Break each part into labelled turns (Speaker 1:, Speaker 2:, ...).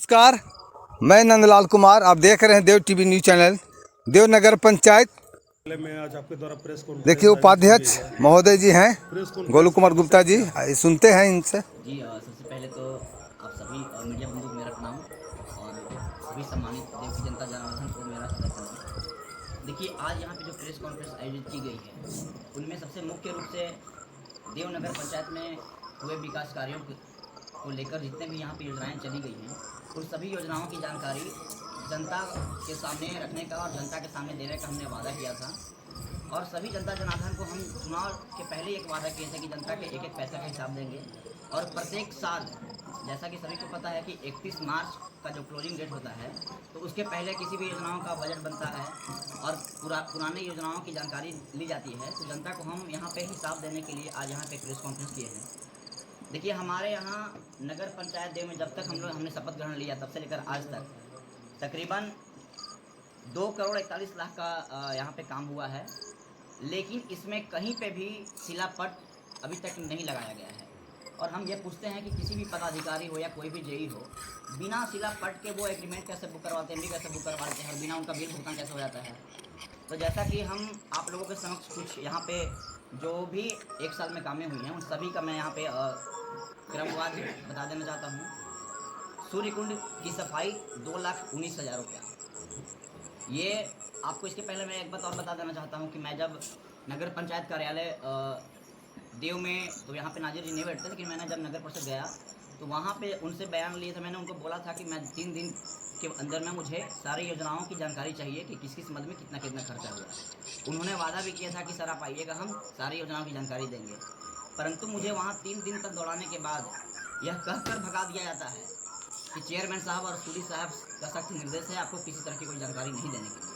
Speaker 1: नमस्कार, मैं नंदलाल कुमार। आप देख रहे हैं देव टीवी न्यूज चैनल। देव नगर पंचायत
Speaker 2: में आज आपके द्वारा प्रेस कॉन्फ्रेंस
Speaker 1: देखिए उपाध्यक्ष महोदय जी हैं
Speaker 2: प्रेस
Speaker 1: गोलू
Speaker 2: कॉन्फ्रेंस
Speaker 1: कुमार
Speaker 2: का
Speaker 1: गुप्ता जी।
Speaker 2: विषय क्या है?
Speaker 1: सुनते हैं इनसे।
Speaker 3: जी सबसे पहले तो आप सभी मीडिया बंधु को मेरा प्रणाम और सभी सम्मानित देव की जनता जनार्दन को मेरा हृदय प्रणाम। देखिए, आज यहाँ पे जो प्रेस कॉन्फ्रेंस आयोजित की गई है उनमें सबसे मुख्य रूप से देवनगर पंचायत में हुए विकास कार्यों को लेकर जितने भी यहाँ पे योजनाएं चली गई हैं उन सभी योजनाओं की जानकारी जनता के सामने रखने का और जनता के सामने देने का हमने वादा किया था। और सभी जनता जनार्दन को हम चुनाव के पहले एक वादा किए थे कि जनता के एक एक पैसा का हिसाब देंगे और प्रत्येक साल, जैसा कि सभी को पता है कि 31 मार्च का जो क्लोजिंग डेट होता है तो उसके पहले किसी भी योजनाओं का बजट बनता है और पुराने योजनाओं की जानकारी ली जाती है। तो जनता को हम यहाँ पे हिसाब देने के लिए आज यहाँ पे प्रेस कॉन्फ्रेंस किए हैं। देखिए, हमारे यहाँ नगर पंचायत देव में जब तक हमने शपथ ग्रहण लिया तब से लेकर आज तक तकरीबन 2,41,00,000 का यहाँ पे काम हुआ है, लेकिन इसमें कहीं पे भी शिलापट अभी तक नहीं लगाया गया है। और हम ये पूछते हैं कि किसी भी पदाधिकारी हो या कोई भी जेई हो, बिना शिलापट के वो एग्रीमेंट कैसे बुक करवाते हैं, एमडी कैसे बुक करवाते हैं और बिना उनका बिल भुगतान कैसे हो जाता है। तो जैसा कि हम आप लोगों के समक्ष कुछ यहाँ पे जो भी एक साल में कामें हुई हैं उन सभी का मैं यहाँ पे क्रमवार बता देना चाहता हूँ। सूर्य कुंड की सफाई 2,19,000 रुपया। ये आपको इसके पहले मैं एक बात और बता देना चाहता हूँ कि मैं जब नगर पंचायत कार्यालय देव में, तो यहाँ पे नाजिर जी नहीं बैठते, लेकिन मैंने जब नगर परिषद गया तो वहाँ पे उनसे बयान लिए थे। मैंने उनको बोला था कि मैं 3 दिन के अंदर में मुझे सारी योजनाओं की जानकारी चाहिए कि किस किस मद में कितना कितना खर्चा हुआ है। उन्होंने वादा भी किया था कि सर आप आइएगा, हम सारी योजनाओं की जानकारी देंगे। परंतु मुझे वहाँ 3 दिन तक दौड़ाने के बाद यह कहकर भगा दिया जाता है कि चेयरमैन साहब और सूरी साहब का सख्त निर्देश है आपको किसी तरह की कोई जानकारी नहीं देने के लिए।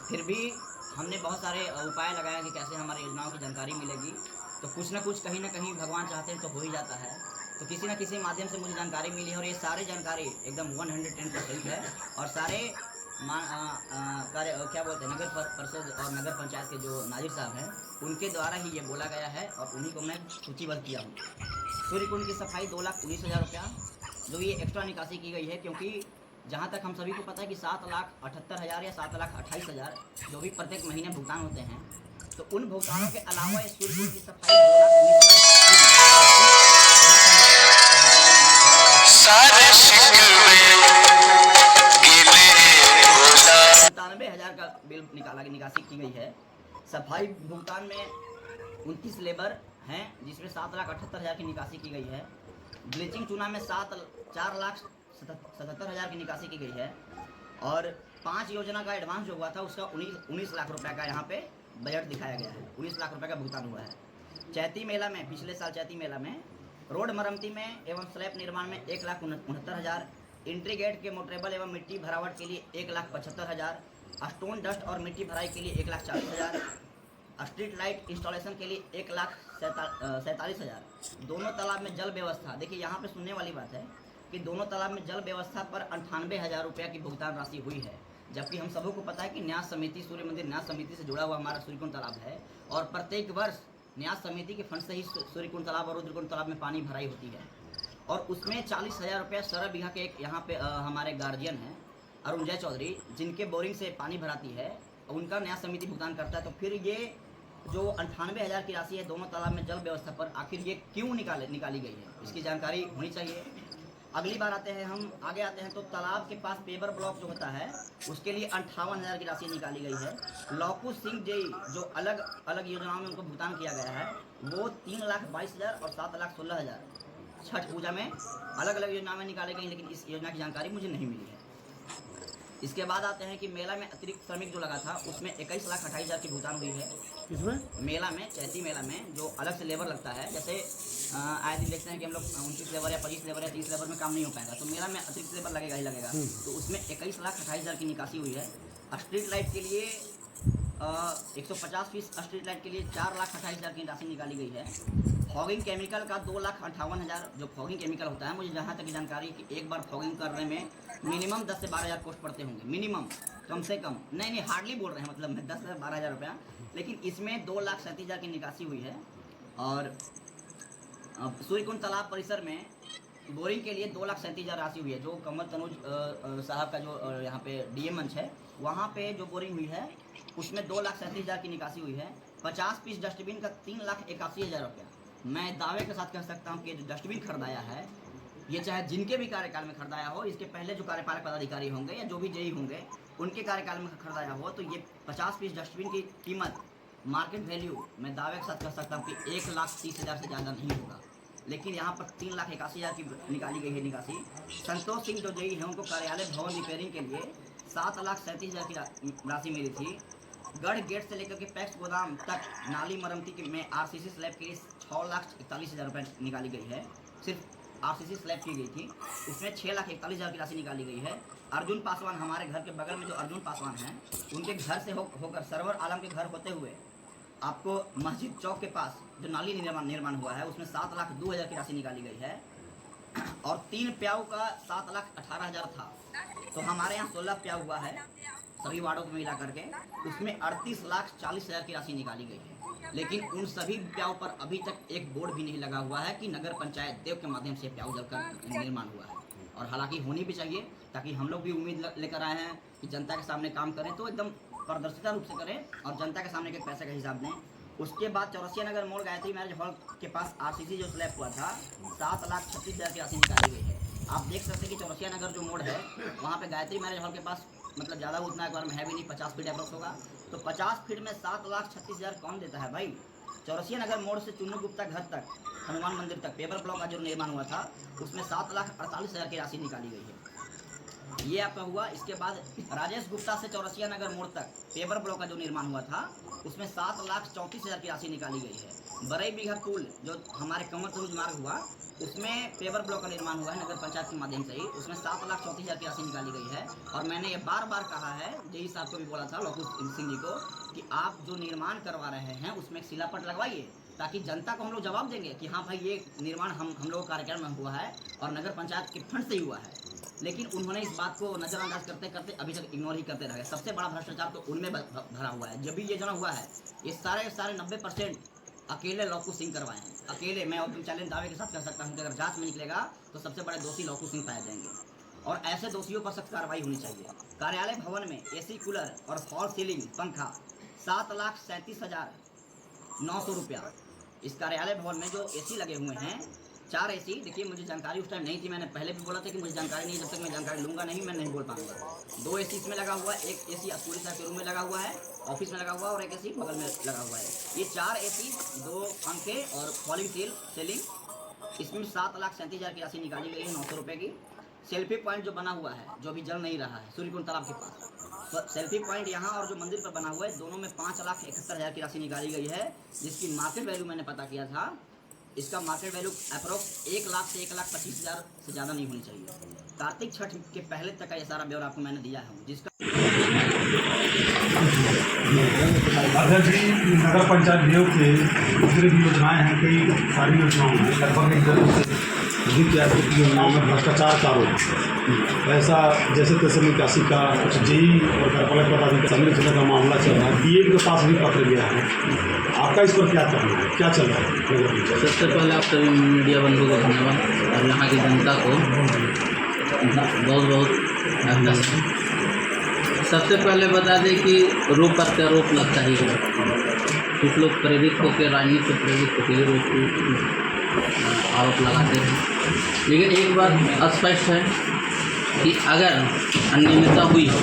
Speaker 3: फिर भी हमने बहुत सारे उपाय लगाए कि कैसे हमारी योजनाओं की जानकारी मिलेगी। तो कुछ ना कुछ कहीं ना कहीं भगवान चाहते हैं तो हो ही जाता है। तो किसी न किसी माध्यम से मुझे जानकारी मिली है और ये सारी जानकारी एकदम 110% है। और सारे क्या बोलते हैं नगर परिषद और नगर पंचायत के जो नाजिर साहब हैं उनके द्वारा ही ये बोला गया है और उन्हीं को मैं सूचीबद्ध किया हूँ। सूर्य कुंड की सफाई 2,19,000 रुपया जो ये एक्स्ट्रा निकासी की गई है, क्योंकि जहाँ तक हम सभी को पता है कि 7,78,000 या 7,28,000 जो भी प्रत्येक महीने भुगतान होते हैं, तो उन भुगतानों के अलावा इस सूर्य कुंड की सफाई 97,000 का बिल निकासी की गई है। सफाई भुगतान में 29 लेबर हैं जिसमें 7,78,000 की निकासी की गई है। ब्लीचिंग चूना में 4,77,000 की निकासी की गई है। और 5 योजना का एडवांस जो हुआ था उसका 19 लाख रुपए का यहाँ पे बजट दिखाया गया है। 19 लाख रुपए का भुगतान हुआ है। चैती मेला में, पिछले साल चैती मेला में रोड मरम्मती में एवं स्लैब निर्माण में 1,69,000, एंट्री गेट के मोटरेबल एवं मिट्टी भरावट के लिए 1,75,000, स्टोन डस्ट और मिट्टी भराई के लिए 1,40,000, स्ट्रीट लाइट इंस्टॉलेशन के लिए 1,47,000। दोनों तालाब में जल व्यवस्था, देखिए यहाँ पे सुनने वाली बात है कि दोनों तालाब में जल व्यवस्था पर 98,000 रुपया की भुगतान राशि हुई है। जबकि हम सबों को पता है कि न्यास समिति, सूर्य मंदिर न्यास समिति से जुड़ा हुआ हमारा सूर्यकुंड तालाब है और प्रत्येक वर्ष न्यास समिति के फंड से ही सूर्यकुंड तालाब और रुद्रकुंड तालाब में पानी भराई होती है। और उसमें 40,000 रुपया 17 बीघा के एक यहाँ पे हमारे गार्जियन हैं अरुण चौधरी, जिनके बोरिंग से पानी भराती है, उनका न्यास समिति भुगतान करता है। तो फिर ये जो 98,000 की राशि है दोनों तालाब में जल व्यवस्था पर, आखिर ये क्यों निकाली गई है, इसकी जानकारी होनी चाहिए। अगली बार आते हैं, हम आगे आते हैं तो तालाब के पास पेपर ब्लॉक जो होता है उसके लिए 58,000 की राशि निकाली गई है। लौकू सिंह जेई जो अलग अलग योजनाओं में उनको भुगतान किया गया है वो 3,22,000 और 7,16,000 छठ पूजा में अलग अलग योजनाओं में निकाली गई, लेकिन इस योजना की जानकारी मुझे नहीं मिली है। इसके बाद आते हैं कि मेला में अतिरिक्त श्रमिक जो लगा था उसमें 21,28,000 की भुगतान हुई है।
Speaker 2: इसमें
Speaker 3: मेला में, चैती मेला में जो अलग से लेबर लगता है, जैसे आए दिन देखते हैं कि हम लोग 29 लेबर या 25 लेबर या 30 लेबर में काम नहीं हो पाएगा, तो मेला में अतिरिक्त लेबर लगेगा ही लगेगा। तो उसमें 21,28,000 की निकासी हुई है। स्ट्रीट लाइट के लिए 150 फीस स्ट्रीट लाइट के लिए 4,28,000 की राशि निकाली गई है। फॉगिंग केमिकल का 2,58,000 जो फॉगिंग केमिकल होता है, मुझे जहाँ तक जानकारी कि एक बार फॉगिंग करने में मिनिमम 10 से 12,000 कॉस्ट पड़ते होंगे, मिनिमम, कम से कम नहीं हार्डली बोल रहे हैं, मतलब 10 से 12,000 रुपया, लेकिन इसमें 2,37,000 की निकासी हुई है। और सूर्यकुंड तालाब परिसर में बोरिंग के लिए 2,37,000 राशि हुई है। जो कमल तनुज साहब का जो यहाँ पे डीएम मंच है, वहाँ पे जो बोरिंग हुई है उसमें 2,37,000 की निकासी हुई है। 50 पीस डस्टबिन का 3,81,000 रुपया। मैं दावे के साथ कह सकता हूँ कि जो डस्टबिन खरीदाया है, ये चाहे जिनके भी कार्यकाल में खरीदाया हो, इसके पहले जो कार्यपालक पदाधिकारी होंगे या जो भी जेई होंगे उनके कार्यकाल में खरीदाया हो, तो ये 50 पीस डस्टबिन की कीमत मार्केट वैल्यू मैं दावे के साथ कह सकता हूँ कि 1,30,000 से ज़्यादा नहीं होगा। लेकिन यहाँ पर 3,81,000 की निकाली गई है निकासी। संतोष सिंह जो जेई हैं उनको कार्यालय भवन रिपेयरिंग के लिए 7,37,000 की राशि मिली थी। गढ़ गेट से लेकर के पैक्स गोदाम तक नाली मरम्मती में आरसीसी स्लैब के लिए 6,41,000 रुपये निकाली गई है। सिर्फ आरसीसी स्लैब की गई थी, उसमें 6,41,000 की राशि निकाली गई है। अर्जुन पासवान, हमारे घर के बगल में जो अर्जुन पासवान हैं, उनके घर से होकर सरवर आलम के घर होते हुए आपको मस्जिद चौक के पास जो नाली निर्माण हुआ है उसमें 7,02,000 की राशि निकाली गई है। और 3 प्याऊ का 7,18,000 था, तो हमारे यहाँ 16 प्याऊ हुआ है सभी वार्डों को मिला करके, उसमें 38,40,000 की राशि निकाली गई है। लेकिन उन सभी प्याऊ पर अभी तक एक बोर्ड भी नहीं लगा हुआ है कि नगर पंचायत देव के माध्यम से प्याऊ जल का निर्माण हुआ है। और हालांकि होनी भी चाहिए, ताकि हम लोग भी उम्मीद लेकर आए हैं कि जनता के सामने काम करें तो एकदम पारदर्शिता रूप से करें और जनता के सामने के पैसे का हिसाब दें। उसके बाद चौरसिया नगर मोड़ गायत्री मैरिज हॉल के पास आरसीसी जो स्लैब हुआ था 7,36,000 की राशि निकाली गई है। आप देख सकते हैं कि चौरसिया नगर जो मोड़ है वहाँ पे गायत्री मैरिज हॉल के पास मतलब ज़्यादा उतना एक बार में है भी नहीं, 50 फीट अप्रोक्स होगा। तो 50 फीट में 7,36,000 कौन देता है भाई। चौरसिया नगर मोड़ से चुन्नू गुप्ता घर तक, हनुमान मंदिर तक पेपर ब्लॉक का जो निर्माण हुआ था उसमें 7,48,000 की राशि निकाली गई है। ये आपका हुआ। इसके बाद राजेश गुप्ता से चौरसिया नगर मोड़ तक पेपर ब्लॉक का जो निर्माण हुआ था उसमें 7,34,000 की राशि निकाली गई है। बरई बीघा पुल जो हमारे कमल तनुज मार्ग हुआ उसमें पेपर ब्लॉक का निर्माण हुआ है नगर पंचायत के माध्यम से ही, उसमें 7,34,000 की राशि निकाली गई है। और मैंने ये बार बार कहा है, जेई साहब को भी बोला था लोकू सिंह जी को, कि आप जो निर्माण करवा रहे हैं उसमें एक शिलापट लगवाइए, ताकि जनता को हम लोग जवाब देंगे कि हाँ भाई ये निर्माण हम लोग कार्यक्रम में हुआ है और नगर पंचायत के फंड से ही हुआ है। लेकिन उन्होंने इस बात को नज़रअंदाज करते करते अभी तक इग्नोर ही करते रह गए। सबसे बड़ा भ्रष्टाचार तो उनमें भरा हुआ है। जब भी ये जना हुआ है ये सारे 90% अकेले लौकू सिंह करवाए हैं, अकेले। मैं ओपन चैलेंज दावे के साथ कह सकता हूँ कि अगर जांच में निकलेगा तो सबसे बड़े दोषी लौकू सिंह पाए जाएंगे और ऐसे दोषियों पर सख्त कार्रवाई होनी चाहिए। कार्यालय भवन में एसी कूलर और फॉल सीलिंग पंखा 7,37,900 रुपया। इस कार्यालय भवन में जो एसी लगे हुए हैं 4 एसी, देखिए मुझे जानकारी उस टाइम नहीं थी, मैंने पहले भी बोला था कि मुझे जानकारी नहीं, जब तक मैं जानकारी लूँगा नहीं मैं नहीं बोल पाऊँगा। 2 एसी इसमें लगा हुआ है, एक एसी पुलिस साहब के रूम में लगा हुआ है, ऑफिस में लगा हुआ है और एक एसी बगल में लगा हुआ है। ये 4 एसी, 2 पंखे और फॉलिंग सीलिंग, इसमें 7,37,000 की राशि निकाली गई है 900 रुपये की। सेल्फी पॉइंट जो बना हुआ है जो अभी जल नहीं रहा है सूर्यकुंड तालाब के पास, सेल्फी पॉइंट यहाँ और जो मंदिर पर बना हुआ है दोनों में 5,71,000 की राशि निकाली गई है, जिसकी मार्केट वैल्यू मैंने पता किया था, इसका मार्केट वैल्यू अप्रोक्स 1 लाख से 1,25,000 से ज़्यादा नहीं होनी चाहिए। कार्तिक छठ के पहले तक का ये सारा ब्यौरा आपको मैंने दिया है, जिसका
Speaker 2: अध्यक्ष जी नगर पंचायत योग के दूसरी भी योजनाएँ हैं, कई सारी योजनाओं में लगभग एक दर्जन से अधिक योजनाओं में भ्रष्टाचार का आरोप, ऐसा जैसे तैसे निकासी का कुछ जेई और कार्यपालक पदाधिकारी सम्मिलित होने का मामला चल रहा है। डीए के पास भी पत्र गया है, आपका इस पर क्या कहना है, क्या चल रहा है?
Speaker 4: सबसे पहले आप सभी मीडिया बंधु को धन्यवाद और यहाँ की जनता को बहुत बहुत धन्यवाद। सबसे पहले बता दें कि रोप प्रत्यारोप लगता ही है, कुछ लोग प्रेरित होकर राजनीति से प्रेरित होकर रोप आरोप लगाते हैं। लेकिन एक बात स्पष्ट है कि अगर अनियमितता हुई हो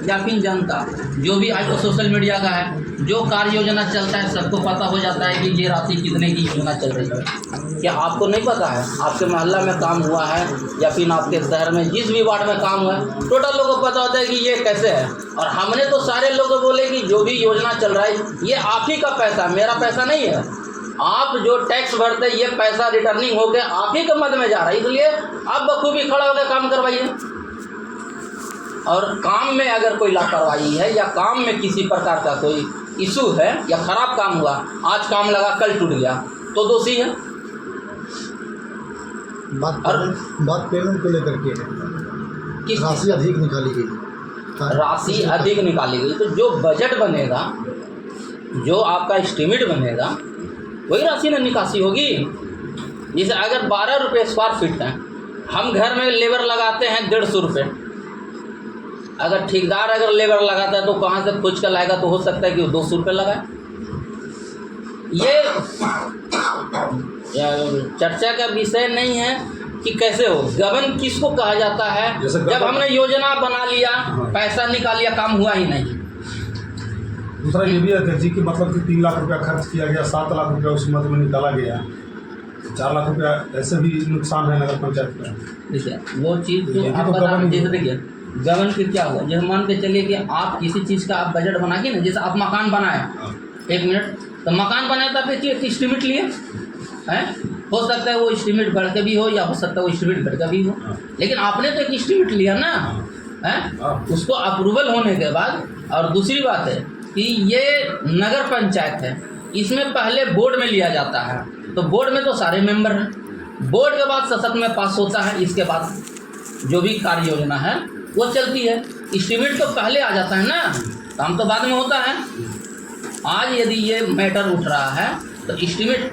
Speaker 4: या फिर जनता जो भी आज तो सोशल मीडिया का है, जो कार्य योजना चलता है सबको पता हो जाता है कि ये राशि कितने की योजना चल रही है। क्या आपको नहीं पता है? आपके मोहल्ला में काम हुआ है या फिर आपके शहर में जिस भी वार्ड में काम हुआ है, टोटल लोगों को पता होता है कि ये कैसे है। और हमने तो सारे लोगों को बोले कि जो भी योजना चल रहा है ये आप ही का पैसा, मेरा पैसा नहीं है। आप जो टैक्स भरते हैं ये पैसा रिटर्निंग होकर आप ही के मद में जा रहा है, इसलिए आप बखूबी खड़ा होकर काम करवाइए। और काम में अगर कोई लापरवाही है या काम में किसी प्रकार का कोई इशू है या खराब काम हुआ, आज काम लगा कल टूट गया, तो दोषी है।
Speaker 5: बात पेमेंट को लेकर के
Speaker 4: किस
Speaker 5: राशि अधिक निकाली गई,
Speaker 4: राशि अधिक निकाली गई, तो जो बजट बनेगा, जो आपका एस्टीमेट बनेगा वही राशि ना निकासी होगी। जैसे अगर 12 रुपये स्क्वायर फीट है, हम घर में लेबर लगाते हैं 150 रुपये, अगर ठेकेदार अगर लेबर लगाता है तो कहाँ से खोज कर लाएगा, तो हो सकता है कि वो 200 रुपये लगाए। ये चर्चा का विषय नहीं है कि कैसे हो। गबन किसको कहा जाता है? जब हमने योजना बना लिया, पैसा निकाल लिया, काम हुआ ही नहीं।
Speaker 2: दूसरा ये भी है जी कि मतलब कि 3 लाख रुपया खर्च किया गया, 7 लाख रुपया उस मद में निकाला गया, 4 लाख रुपया ऐसे भी नुकसान है नगर पंचायत का।
Speaker 4: देखिए वो चीज़ जो
Speaker 2: ये
Speaker 4: आप
Speaker 2: तो
Speaker 4: बता,
Speaker 2: गबन ही
Speaker 4: जैसे
Speaker 2: है।
Speaker 4: देखिए गबन फिर क्या हुआ, जैसे मान के चलिए कि आप किसी चीज़ का आप बजट बना के ना, जैसे आप मकान बनाए, 1 मिनट, तो मकान बनाए तो आप एक एस्टीमेट लिए हैं, हो सकता है वो एस्टीमेट बढ़ के भी हो, या हो सकता है वो एस्टीमेट घट के भी हो, लेकिन आपने तो एक एस्टीमेट लिया ना, हैं, उसको अप्रूवल होने के बाद। और दूसरी बात है कि ये नगर पंचायत है, इसमें पहले बोर्ड में लिया जाता है, तो बोर्ड में तो सारे मेंबर हैं, बोर्ड के बाद सशक्त में पास होता है, इसके बाद जो भी कार्य योजना है वो चलती है। एस्टीमेट तो पहले आ जाता है ना, काम तो बाद में होता है। आज यदि ये मैटर उठ रहा है तो एस्टीमेट,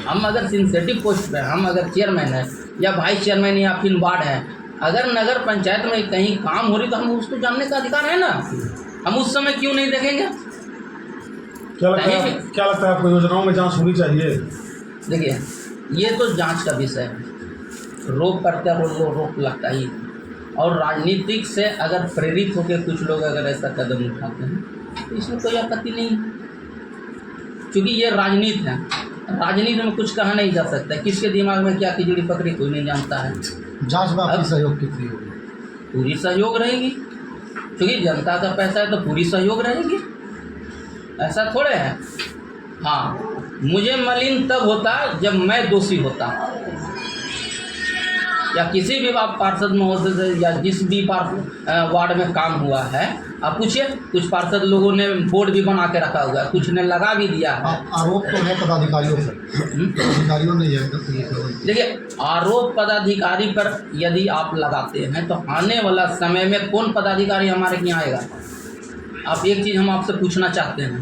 Speaker 4: हम अगर सिंसेटिव पोस्ट पे, हम अगर चेयरमैन है या वाइस चेयरमैन या फिर वार्ड है, अगर नगर पंचायत में कहीं काम हो रही तो हम उसको जानने का अधिकार है ना, हम उस समय क्यों नहीं देखेंगे?
Speaker 2: क्या लगता है आपको योजनाओं में जांच होनी चाहिए?
Speaker 4: देखिए ये तो जांच का विषय है, रोक प्रत्यारोप रोक लगता ही, और राजनीतिक से अगर प्रेरित होकर कुछ लोग अगर ऐसा कदम उठाते हैं तो इसमें कोई आपत्ति नहीं, क्योंकि ये राजनीति है। राजनीति में कुछ कहा नहीं जा सकता, किसके दिमाग में क्या खिचड़ी पकड़ी कोई नहीं जानता है।
Speaker 5: जांच में आपकी सहयोग कितनी होगी?
Speaker 4: पूरी सहयोग रहेगी, क्योंकि जनता का पैसा है तो पूरी सहयोग रहेगी, ऐसा थोड़े है। हाँ, मुझे मलिन तब होता जब मैं दोषी होता, या किसी भी पार्षद महोदय से या जिस भी वार्ड में काम हुआ है, आप पूछिए, कुछ पार्षद लोगों ने बोर्ड भी बना के रखा हुआ है, कुछ ने लगा भी दिया है।
Speaker 5: आरोप तो है पदाधिकारियों पर, अधिकारियों ने यह
Speaker 4: देखिए आरोप पदाधिकारी पर यदि आप लगाते हैं तो आने वाला समय में कौन पदाधिकारी हमारे यहाँ आएगा? आप एक चीज़ हम आपसे पूछना चाहते हैं,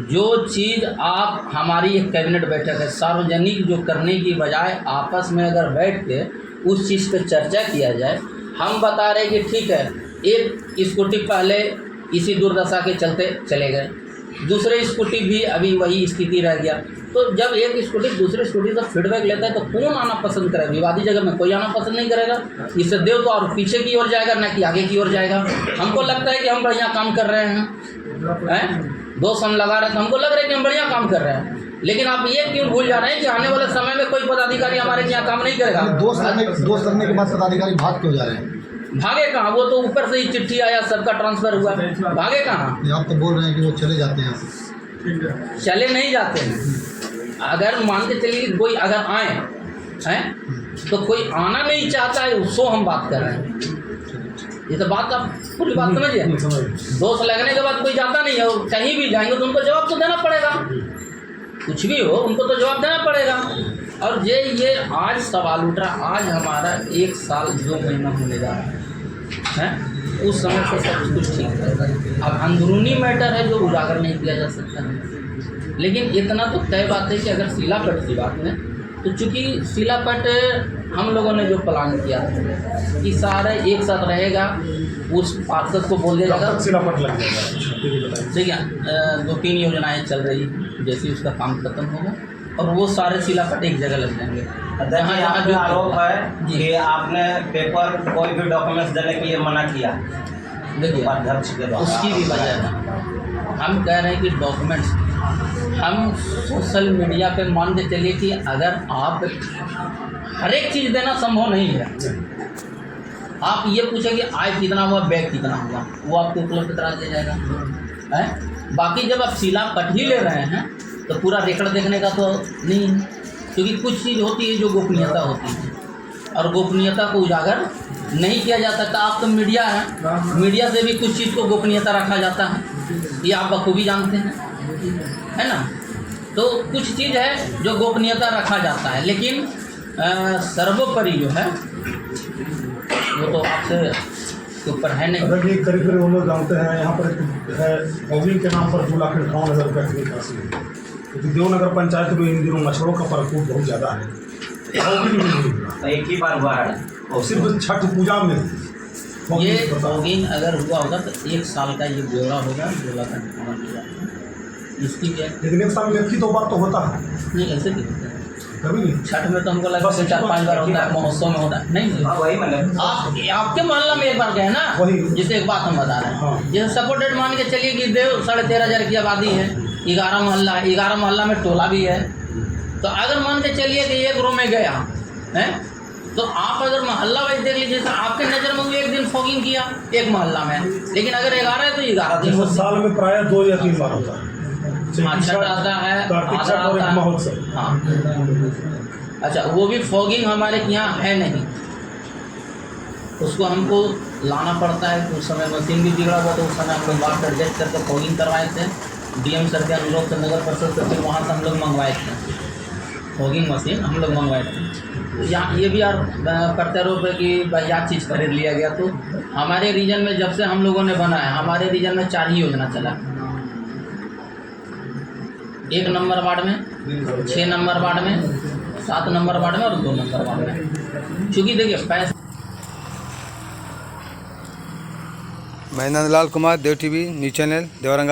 Speaker 4: जो चीज़ आप हमारी एक कैबिनेट बैठक है, सार्वजनिक जो करने की बजाय आपस में अगर बैठ के उस चीज़ पे चर्चा किया जाए, हम बता रहे कि ठीक है, एक स्कूटी पहले इसी दुर्दशा के चलते चले गए, दूसरे स्कूटी भी अभी वही स्थिति रह गया, तो जब एक स्कूटी दूसरे स्कूटी से फीडबैक लेता है तो कौन आना पसंद करेगा? विवादी जगह में कोई आना पसंद नहीं करेगा। इससे देव तो और पीछे की ओर जाएगा, ना कि आगे की ओर जाएगा। हमको लगता है कि हम बढ़िया काम कर रहे हैं, दोस्त हम लगा रहे हैं तो हमको लग रहा है कि हम बढ़िया काम कर रहे हैं, लेकिन आप ये क्यों भूल जा रहे हैं कि आने वाले समय में कोई पदाधिकारी हमारे यहाँ काम नहीं करेगा?
Speaker 5: दोष लगने के बाद पदाधिकारी भाग क्यों जा रहे हैं?
Speaker 4: भागे कहाँ? वो तो ऊपर से ही चिट्ठी आया, सबका ट्रांसफर हुआ, भागे कहाँ?
Speaker 5: आप तो बोल रहे हैं कि वो चले जाते हैं।
Speaker 4: चले नहीं जाते हैं। अगर मान के चलिए कोई अगर आए हैं तो कोई आना नहीं चाहता है, उसको हम बात कर रहे हैं। ये तो बात आप पूरी बात समझिए। दोष लगने के बाद कोई जाता नहीं है, कहीं भी जाएंगे तो उनको जवाब तो देना पड़ेगा, कुछ भी हो उनको तो जवाब देना पड़ेगा। और ये आज सवाल उठ रहा, आज हमारा 1 साल 2 महीना होने जा रहा है, उस समय से सब कुछ ठीक है। अब अंदरूनी मैटर है जो उजागर नहीं किया जा सकता है, लेकिन इतना तो तय बात है कि अगर सिलापट की बात में, तो चूँकि सिलापट हम लोगों ने जो प्लान किया था कि सारे एक साथ रहेगा, उस पार्षद को बोल दिया जाएगा
Speaker 2: सिलापट लग जाएगा।
Speaker 4: ठीक है, 2-3 योजनाएं चल रही, जैसे उसका काम खत्म होगा और वो सारे सिलापट एक जगह लग जाएंगे।
Speaker 6: यहाँ जो आरोप है कि आपने पेपर कोई भी डॉक्यूमेंट्स देने के लिए मना किया,
Speaker 4: देखिए
Speaker 6: अध्यक्ष के द्वारा,
Speaker 4: उसकी भी वजह है। हम कह रहे हैं कि डॉक्यूमेंट्स हम सोशल मीडिया पे मान के चलिए कि अगर आप हर एक चीज़ देना संभव नहीं है। आप ये पूछें कि आय कितना हुआ, बैग कितना हुआ, वो आपको उपलब्ध करा दिया जाएगा है। बाकी जब आप सिलापट ही ले रहे हैं तो पूरा रिकॉर्ड देखने का तो नहीं है, क्योंकि कुछ चीज़ होती है जो गोपनीयता होती है और गोपनीयता को उजागर नहीं किया जा सकता। आप तो मीडिया है, मीडिया से भी कुछ चीज़ को गोपनीयता रखा जाता है, ये आप बखूबी जानते हैं, है ना। तो कुछ चीज़ है जो गोपनीयता रखा जाता है, लेकिन सर्वोपरि जो है वो तो आपसे के ऊपर है नहीं।
Speaker 2: अगर ये करीब करीब हम लोग जानते हैं, यहाँ पर है होगिंग के नाम पर 2,58,000 रुपये की निकासी है। क्योंकि देवनगर पंचायत में इन दिनों मच्छरों का प्रकोप बहुत ज़्यादा है। फॉगिंग भी नहीं हुआ,
Speaker 6: तो एक ही बार हुआ है।
Speaker 2: और सिर्फ छठ पूजा में
Speaker 4: ये
Speaker 2: फॉगिंग होता है।
Speaker 4: फॉगिंग अगर हुआ होगा तो 1 साल का ये ब्यौरा होगा, ब्यौरा का निर्माण किया इसकी क्या
Speaker 2: लेकिन एक साल में एक ही 2 बार तो होता है,
Speaker 4: नहीं ऐसे नहीं होता है।
Speaker 2: कभी नहीं।
Speaker 4: छठ में तो हमको लगता है 4-5 बार होता है, महोत्सव में होता है नहीं
Speaker 6: हाँ वही मैंने
Speaker 4: आपके मोहल्ला में एक बार गए ना,
Speaker 2: वही।
Speaker 4: जैसे एक बात हम बता रहे हैं,
Speaker 2: हाँ।
Speaker 4: जैसे सपोर्टेड मान के चलिए कि देव 13,500 की आबादी है, 11 मोहल्ला में टोला भी है, तो अगर मान के चलिए कि एक रो में गया है, तो आप अगर मोहल्ला वाइज देख लीजिए तो आपके नज़र में वो एक दिन फॉगिंग किया एक मोहल्ला में, लेकिन अगर 11 है तो 11 दिन
Speaker 2: जैसे साल में प्राय 2 या 3 बार होता है।
Speaker 4: छठ आता है,
Speaker 2: कार्तिक छठ और एक महोत्सव।
Speaker 4: हाँ अच्छा, वो भी फॉगिंग हमारे यहाँ है नहीं, उसको हमको लाना पड़ता है। उस समय मशीन भी बिगड़ा हुआ तो उस समय हम लोग बात एडजस्ट करके फॉगिंग करवाए थे, डीएम सर के अनुरोध से नगर परिषद से, फिर वहाँ से हम लोग मंगवाए थे फॉगिंग मशीन, हम लोग मंगवाए थे। यहाँ ये भी यार प्रत्यारोप है कि बढ़िया चीज़ खरीद लिया गया। तो हमारे रीजन में जब से हम लोगों ने बनाया, हमारे रीजन में 4 ही योजना चला, 1 नंबर वार्ड में, 6 नंबर वार्ड में, 7 नंबर वार्ड में और 2 नंबर वार्ड में। चूँकि देखिए पैसा
Speaker 1: मैं नंदलाल कुमार, देव टीवी न्यूज़ चैनल, देवरंगा।